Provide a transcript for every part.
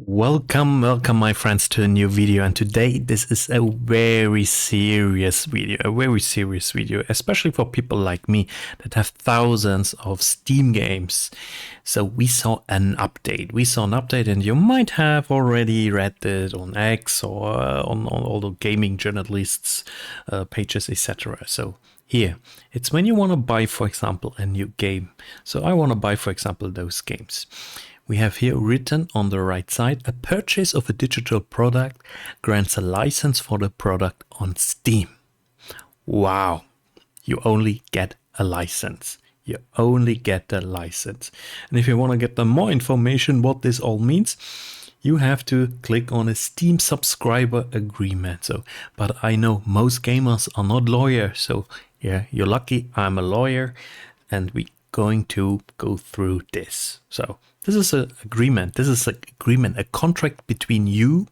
Welcome my friends to a new video, and today this is a very serious video, especially for people like me that have thousands of Steam games. So we saw an update, and you might have already read it on X or on all the gaming journalists pages, etc. So here, it's when you want to buy, for example, a new game. So I want to buy, for example, those games. We have here written on the right side, a purchase of a digital product grants a license for the product on Steam. Wow, you only get a license. You only get a license. And if you want to get more information what this all means, you have to click on a Steam subscriber agreement. But I know most gamers are not lawyers, so yeah, you're lucky. I'm a lawyer, and we're going to go through this. So this is an agreement. This is an agreement, a contract between you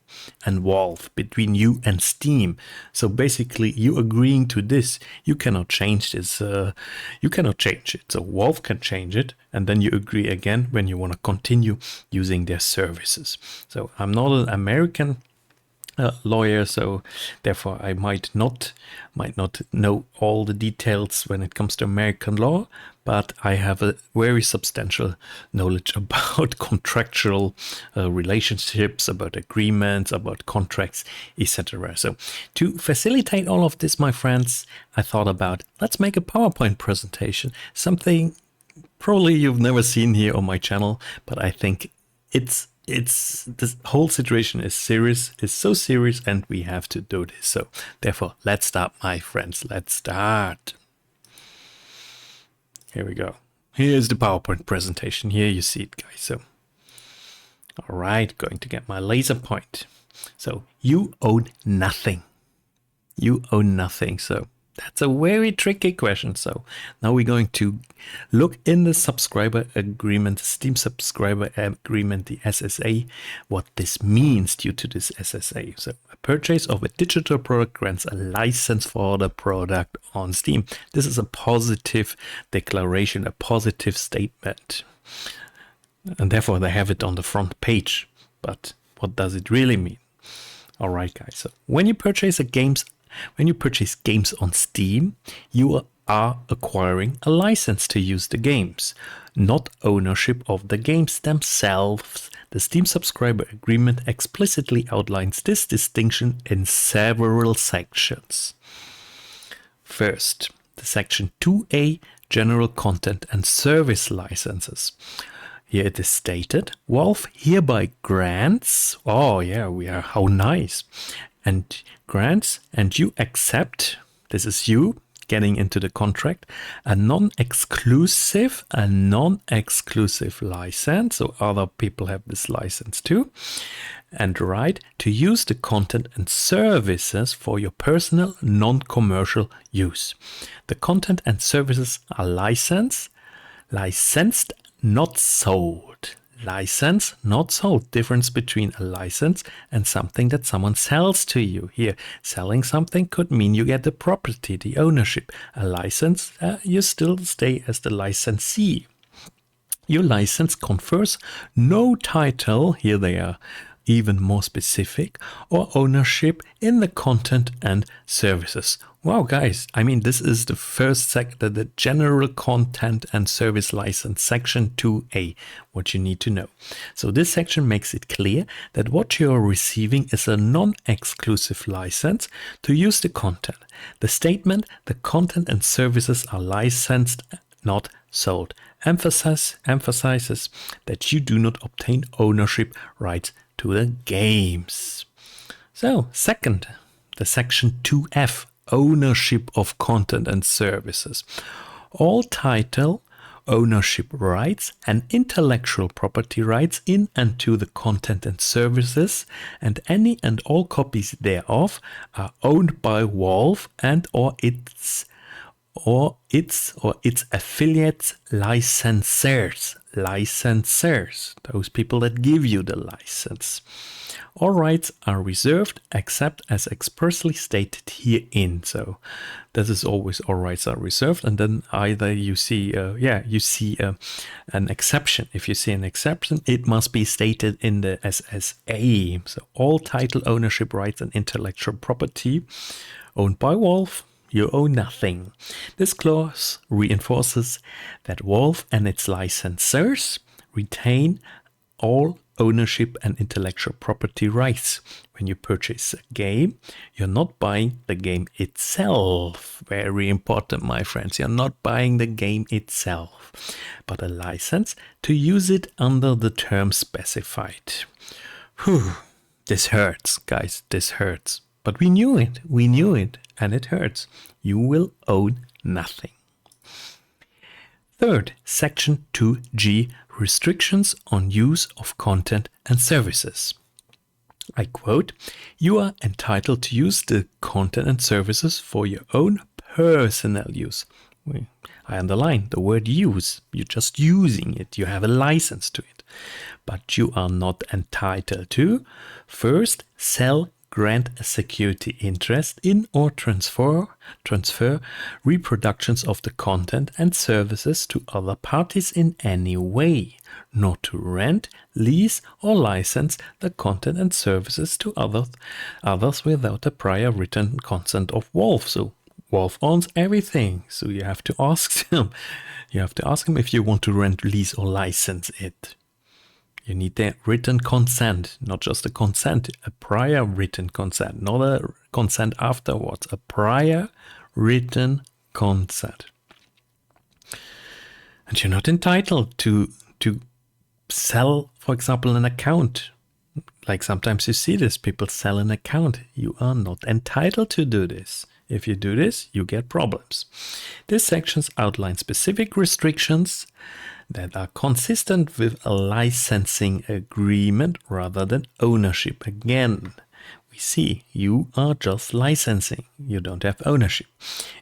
and Valve, between you and Steam. So basically, you agreeing to this, you cannot change this. You cannot change it. So Valve can change it, and then you agree again when you want to continue using their services. So I'm not an American lawyer, so therefore I might not know all the details when it comes to American law, but I have a very substantial knowledge about contractual relationships, about agreements, about contracts, etc. So to facilitate all of this, my friends, I thought about, let's make a PowerPoint presentation, something probably you've never seen here on my channel, but I think it's this whole situation is so serious, and we have to do this. So therefore, let's start, my friends. Let's start. Here we go. Here's the PowerPoint presentation. Here you see it, guys. So, all right, going to get my laser point. So you own nothing. You own nothing. So that's a very tricky question. So now we're going to look in the subscriber agreement, Steam subscriber agreement, the SSA, what this means due to this SSA. So a purchase of a digital product grants a license for the product on Steam. This is a positive declaration, a positive statement. And therefore they have it on the front page. But what does it really mean? All right, guys. So when you purchase games on Steam, you are acquiring a license to use the games, not ownership of the games themselves. The Steam subscriber agreement explicitly outlines this distinction in several sections. First, the section 2A, general content and service licenses. Here it is stated, Valve hereby grants, oh yeah, how nice, and grants, and you accept, this is you getting into the contract, a non-exclusive license, so other people have this license too, and right to use the content and services for your personal non-commercial use. The content and services are licensed, not sold. License, not sold. Difference between a license and something that someone sells to you. Here, selling something could mean you get the property, the ownership. A license, you still stay as the licensee. Your license confers no title, here they are even more specific, or ownership in the content and services. Wow, guys, I mean, this is the first the general content and service license, section 2A, what you need to know. So this section makes it clear that what you're receiving is a non-exclusive license to use the content. The statement, the content and services are licensed, not sold, emphasizes that you do not obtain ownership rights to the games. So, second, the section 2F, ownership of content and services. All title, ownership rights and intellectual property rights in and to the content and services, and any and all copies thereof, are owned by Valve and or its affiliates, licensors. licensors, those people that give you the license. All rights are reserved except as expressly stated herein. So this is always all rights are reserved, and then either you see an exception. If you see an exception, it must be stated in the SSA. So all title ownership rights and intellectual property owned by Valve, you own nothing. This clause reinforces that Valve and its licensors retain all ownership and intellectual property rights. When you purchase a game, you're not buying the game itself. Very important, my friends. You're not buying the game itself, but a license to use it under the terms specified. Whew, this hurts, guys. This hurts. But we knew it, and it hurts. You will own nothing. Third, Section 2G, restrictions on use of content and services. I quote, "You are entitled to use the content and services for your own personal use." I underline the word use. You're just using it. You have a license to it. But you are not entitled to, first, sell, grant a security interest in, or transfer reproductions of the content and services to other parties in any way, nor to rent, lease, or license the content and services to others without the prior written consent of Valve. So Valve owns everything, so you have to ask them. You have to ask them if you want to rent, lease, or license it. You need their written consent, not just a consent, a prior written consent, not a consent afterwards, a prior written consent. And you're not entitled to sell, for example, an account. Like sometimes you see this, people sell an account. You are not entitled to do this. If you do this, you get problems. This section outlines specific restrictions that are consistent with a licensing agreement rather than ownership. Again, we see you are just licensing. You don't have ownership.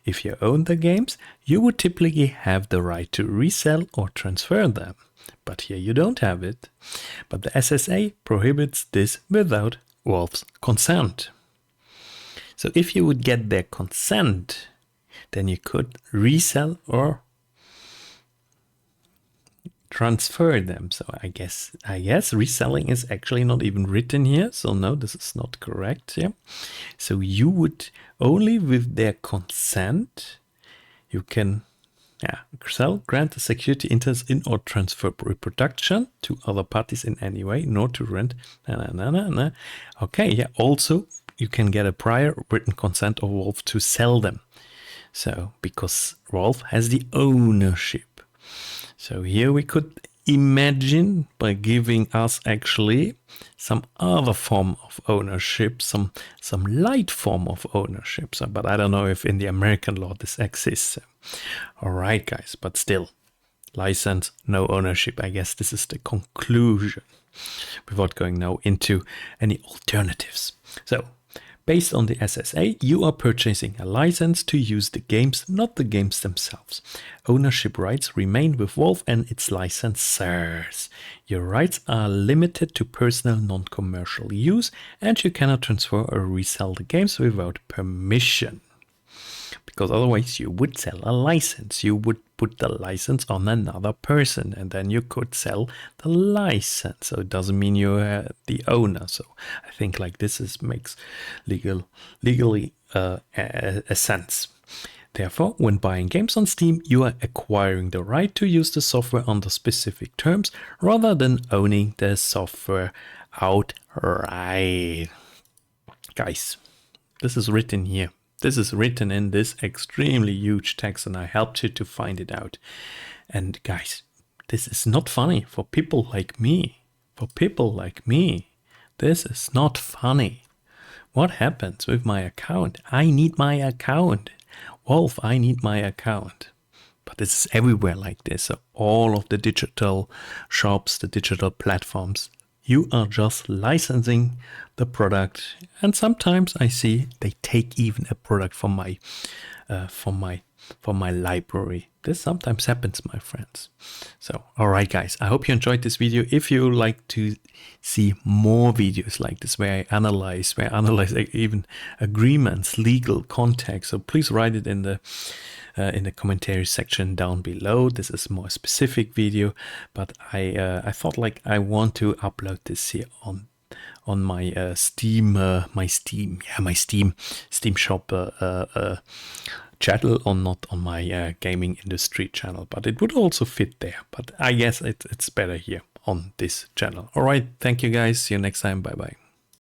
If you own the games, you would typically have the right to resell or transfer them. But here you don't have it. But the SSA prohibits this without Valve's consent. So if you would get their consent, then you could resell or transfer them. So I guess reselling is actually not even written here. So no, this is not correct. Yeah. So you would only with their consent, you can sell, grant a security interest in, or transfer reproduction to other parties in any way, nor to rent. Okay, yeah. Also, you can get a prior written consent of Valve to sell them. So because Valve has the ownership. So here we could imagine by giving us actually some other form of ownership, some light form of ownership. So, but I don't know if in the American law this exists. All right, guys, but still, license, no ownership. I guess this is the conclusion without going now into any alternatives. So, based on the SSA, you are purchasing a license to use the games, not the games themselves. Ownership rights remain with Valve and its licensors. Your rights are limited to personal non-commercial use, and you cannot transfer or resell the games without permission. Because otherwise you would sell a license. You would put the license on another person, and then you could sell the license. So it doesn't mean you're the owner. So I think like this makes legally a sense. Therefore, when buying games on Steam, you are acquiring the right to use the software under specific terms rather than owning the software outright. Guys, this is written here. This is written in this extremely huge text, and I helped you to find it out. And guys, this is not funny for people like me. For people like me, this is not funny. What happens with my account? I need my account. Valve, I need my account. But this is everywhere like this. So all of the digital shops, the digital platforms, you are just licensing the product. And sometimes I see they take even a product from my for my library. This sometimes happens, my friends. So, all right, guys, I hope you enjoyed this video. If you like to see more videos like this, where I analyze even agreements, legal context, so please write it in the commentary section down below. This is a more specific video, but I thought like I want to upload this here on my Steam shop channel, or not on my gaming industry channel, but it would also fit there. But I guess it's better here on this channel. All right, thank you guys. See you next time. Bye bye.